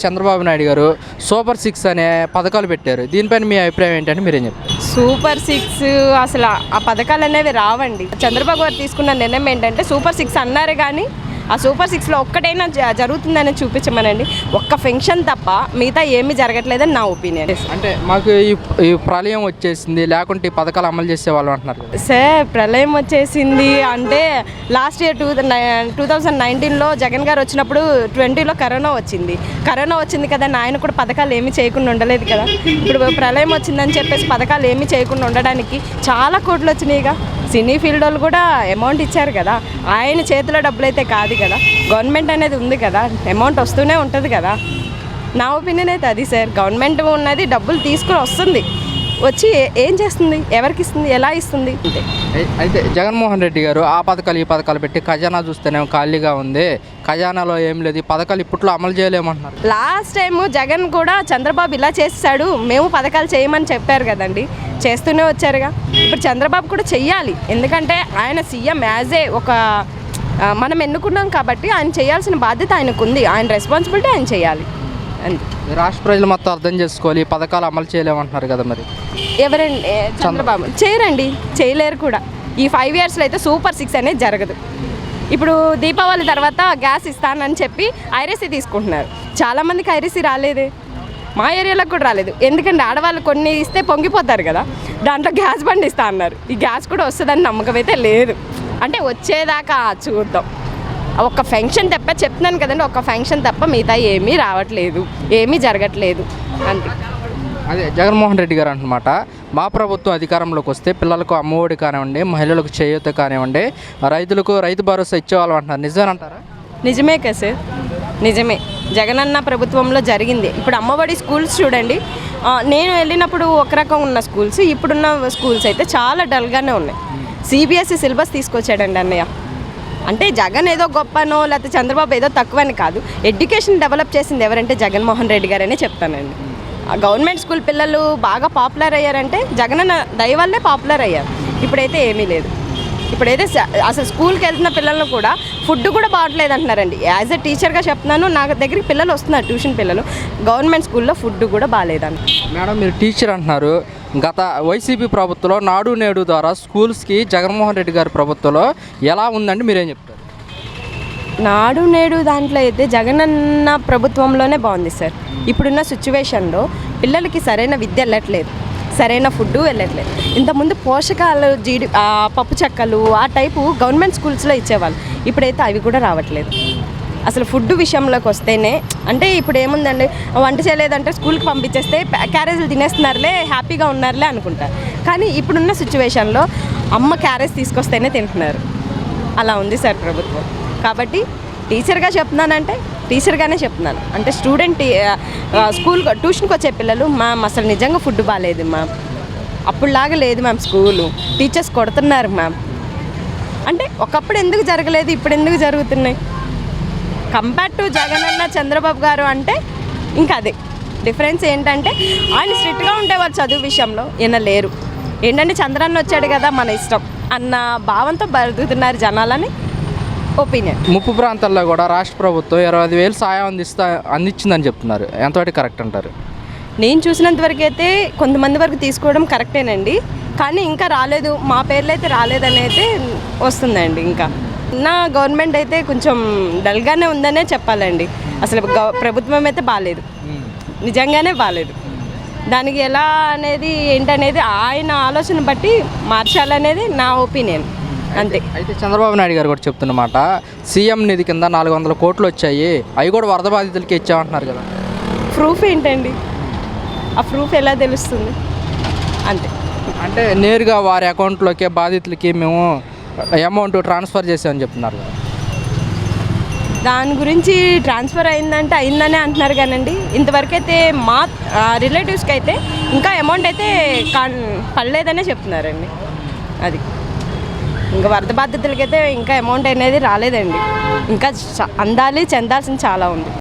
చంద్రబాబు నాయుడు గారు సూపర్ 6 అనే పథకాలు పెట్టారు. దీనిపైన మీ అభిప్రాయం ఏంటంటే మీరేం చెప్తారు? సూపర్ 6 అసలు ఆ పథకాలు అనేవి రావండి. చంద్రబాబు గారు తీసుకున్న నిర్ణయం ఏంటంటే సూపర్ 6 అన్నారు కానీ ఆ సూపర్ 6లో ఒక్కటైనా జరుగుతుందని చూపించమనండి. ఒక్క ఫంక్షన్ తప్ప మిగతా ఏమీ జరగట్లేదని నా ఒపీనియన్. అంటే మాకు ఈ ప్రళయం వచ్చేసింది, లేకుంటే ఈ పథకాలు అమలు చేసేవాళ్ళు అంటున్నారు. సార్ ప్రళయం వచ్చేసింది అంటే లాస్ట్ ఇయర్ 2019లో జగన్ గారు వచ్చినప్పుడు 20లో కరోనా వచ్చింది కదా, ఆయన కూడా పథకాలు ఏమీ చేయకుండా ఉండలేదు కదా. ఇప్పుడు ప్రళయం వచ్చిందని చెప్పేసి పథకాలు ఏమీ చేయకుండా ఉండడానికి చాలా కోట్లు వచ్చినాయిగా. సినీ ఫీల్డ్ వాళ్ళు కూడా అమౌంట్ ఇచ్చారు కదా, ఆయన చేతిలో డబ్బులు అయితే కాదు కదా, గవర్నమెంట్ అనేది ఉంది కదా, అమౌంట్ వస్తూనే ఉంటుంది కదా. నా ఒపీనియన్ అయితే అది సార్. గవర్నమెంట్ ఉన్నది డబ్బులు తీసుకుని వస్తుంది, వచ్చి ఏం చేస్తుంది, ఎవరికి ఇస్తుంది, ఎలా ఇస్తుంది అంతే. అయితే జగన్మోహన్ రెడ్డి గారు ఆ పథకాలు ఈ పథకాలు పెట్టి ఖజానా చూస్తేనేమో ఖాళీగా ఉంది, ఖజానాలో ఏం లేదు, ఈ పథకాలు ఇప్పట్లో అమలు చేయలేమంటున్నారు. లాస్ట్ టైము జగన్ కూడా చంద్రబాబు ఇలా చేస్తాడు, మేము పథకాలు చేయమని చెప్పారు కదండి, చేస్తూనే వచ్చారుగా. ఇప్పుడు చంద్రబాబు కూడా చెయ్యాలి, ఎందుకంటే ఆయన సీఎం ఒక మనం ఎన్నుకున్నాం కాబట్టి ఆయన చేయాల్సిన బాధ్యత ఆయనకు ఉంది, ఆయన రెస్పాన్సిబిలిటీ ఆయన చేయాలి అంతే. రాష్ట్ర ప్రజలు మొత్తం అర్థం చేసుకోవాలి, ఈ పథకాలు అమలు చేయలేమంటున్నారు కదా. మరి ఎవరండి? చంద్రబాబు చేయరండి, చేయలేరు కూడా. ఈ 5 yearsలో అయితే సూపర్ 6 అనేది జరగదు. ఇప్పుడు దీపావళి తర్వాత గ్యాస్ ఇస్తానని చెప్పి ఐరసీ తీసుకుంటున్నారు. చాలామందికి ఐరసీ రాలేదే, మా ఏరియాలో కూడా రాలేదు. ఎందుకంటే ఆడవాళ్ళు కొన్ని ఇస్తే పొంగిపోతారు కదా, దాంట్లో గ్యాస్ బండి ఇస్తా అన్నారు. ఈ గ్యాస్ కూడా వస్తుందని నమ్మకం అయితే లేదు. అంటే వచ్చేదాకా చూద్దాం. ఒక్క ఫంక్షన్ తప్ప చెప్తున్నాను కదండి, ఒక్క ఫంక్షన్ తప్ప మిగతా ఏమీ రావట్లేదు, ఏమీ జరగట్లేదు అంతే. అదే జగన్మోహన్ రెడ్డి గారు అన్నమాట, మా ప్రభుత్వం అధికారంలోకి వస్తే పిల్లలకు అమ్మఒడి కానివ్వండి, మహిళలకు చేయూత కానివ్వండి, రైతులకు రైతు భరోసా ఇచ్చేవాళ్ళు అంటున్నారు. నిజమేనంటారా? నిజమే కదా సార్, నిజమే. జగనన్న ప్రభుత్వంలో జరిగింది. ఇప్పుడు అమ్మఒడి స్కూల్స్ చూడండి, నేను వెళ్ళినప్పుడు ఒక రకం ఉన్న స్కూల్స్, ఇప్పుడున్న స్కూల్స్ అయితే చాలా డల్గానే ఉన్నాయి. సిబిఎస్ఈ సిలబస్ తీసుకొచ్చాడండి అన్నయ్య. అంటే జగన్ ఏదో గొప్పనో లేకపోతే చంద్రబాబు ఏదో తక్కువని కాదు, ఎడ్యుకేషన్ డెవలప్ చేసింది ఎవరంటే జగన్మోహన్ రెడ్డి గారనే చెప్తానండి. గవర్నమెంట్ స్కూల్ పిల్లలు బాగా పాపులర్ అయ్యారంటే జగనన్న దయ వల్లే పాపులర్ అయ్యారు. ఇప్పుడైతే ఏమీ లేదు. ఇప్పుడైతే అసలు స్కూల్కి వెళ్తున్న పిల్లలను కూడా ఫుడ్ కూడా బాగట్లేదు అంటున్నారండి. యాజ్ ఎ టీచర్గా చెప్తున్నాను, నా దగ్గరికి పిల్లలు వస్తున్నారు, ట్యూషన్ పిల్లలు, గవర్నమెంట్ స్కూల్లో ఫుడ్ కూడా బాగాలేదండి. మేడం మీరు టీచర్ అంటున్నారు, గత వైసీపీ ప్రభుత్వంలో నాడు నేడు ద్వారా స్కూల్స్కి జగన్మోహన్ రెడ్డి గారి ప్రభుత్వంలో ఎలా ఉందండి, మీరేం చెప్తారు? నాడు నేడు దాంట్లో అయితే జగనన్న ప్రభుత్వంలోనే బాగుంది సార్. ఇప్పుడున్న సిచ్యువేషన్లో పిల్లలకి సరైన విద్య వెళ్ళట్లేదు, సరైన ఫుడ్ వెళ్ళట్లేదు. ఇంతకుముందు పోషకాలు పప్పు చెక్కలు ఆ టైపు గవర్నమెంట్ స్కూల్స్లో ఇచ్చేవాళ్ళు, ఇప్పుడైతే అవి కూడా రావట్లేదు. అసలు ఫుడ్ విషయంలోకి వస్తేనే అంటే ఇప్పుడు ఏముందండి, వంట చేయలేదంటే స్కూల్కి పంపించేస్తే క్యారేజీలు తినేస్తున్నారులే, హ్యాపీగా ఉన్నారులే అనుకుంటారు. కానీ ఇప్పుడున్న సిచ్యువేషన్లో అమ్మ క్యారేజ్ తీసుకొస్తేనే తింటున్నారు. అలా ఉంది సార్ ప్రభుత్వం. కాబట్టి టీచర్గా చెప్తున్నానంటే టీచర్గానే చెప్తున్నాను. అంటే స్టూడెంట్ ట్యూషన్కి వచ్చే పిల్లలు, మ్యామ్ అసలు నిజంగా ఫుడ్ బాగాలేదు మ్యామ్, అప్పుడులాగా లేదు మ్యామ్, స్కూలు టీచర్స్ కొడుతున్నారు మ్యామ్ అంటే ఒకప్పుడు ఎందుకు జరగలేదు, ఇప్పుడు ఎందుకు జరుగుతున్నాయి? కంపేర్ టు జగనన్న చంద్రబాబు గారు అంటే ఇంకా అదే డిఫరెన్స్. ఏంటంటే ఆయన స్ట్రిక్ట్గా ఉండేవారు చదువు విషయంలో, ఈయన లేరు. ఏంటంటే చంద్రన్న వచ్చాడు కదా మన ఇష్టం అన్న భావంతో బతుకుతున్నారు జనాలని ఒపీనియన్. ముప్పు ప్రాంతాల్లో కూడా రాష్ట్ర ప్రభుత్వం 25,000 సాయం అందించిందని చెప్తున్నారు. ఎంతవరకు కరెక్ట్ అంటారు? నేను చూసినంత వరకు అయితే కొంతమంది వరకు తీసుకోవడం కరెక్టేనండి, కానీ ఇంకా రాలేదు, మా పేర్లు అయితే రాలేదని అయితే వస్తుందండి. ఇంకా నా గవర్నమెంట్ అయితే కొంచెం డల్గానే ఉందనే చెప్పాలండి. అసలు ప్రభుత్వం అయితే బాగాలేదు, నిజంగానే బాగాలేదు. దానికి ఎలా అనేది ఏంటనేది ఆయన ఆలోచన బట్టి మార్చాలనేది నా ఒపీనియన్ అంతే. అయితే చంద్రబాబు నాయుడు గారు కూడా చెప్తున్నమాట, సీఎం నిధి కింద 400 కోట్లు వచ్చాయి, అవి కూడా వరద బాధితులకి ఇచ్చామంటున్నారు కదా. ప్రూఫ్ ఏంటండి? ఆ ప్రూఫ్ ఎలా తెలుస్తుంది? అంతే. అంటే నేరుగా వారి అకౌంట్లోకి బాధితులకి మేము అమౌంట్ ట్రాన్స్ఫర్ చేసామని చెప్తున్నారు కదా. దాని గురించి ట్రాన్స్ఫర్ అయిందంటే అయిందనే అంటున్నారు కానండి, ఇంతవరకు అయితే మా రిలేటివ్స్కి అయితే ఇంకా అమౌంట్ అయితే పడలేదనే చెప్తున్నారండి. అది ఇంకా వరద బాధితులకైతే ఇంకా అమౌంట్ అనేది రాలేదండి. ఇంకా అందాలి, చెందాల్సింది చాలా ఉంది.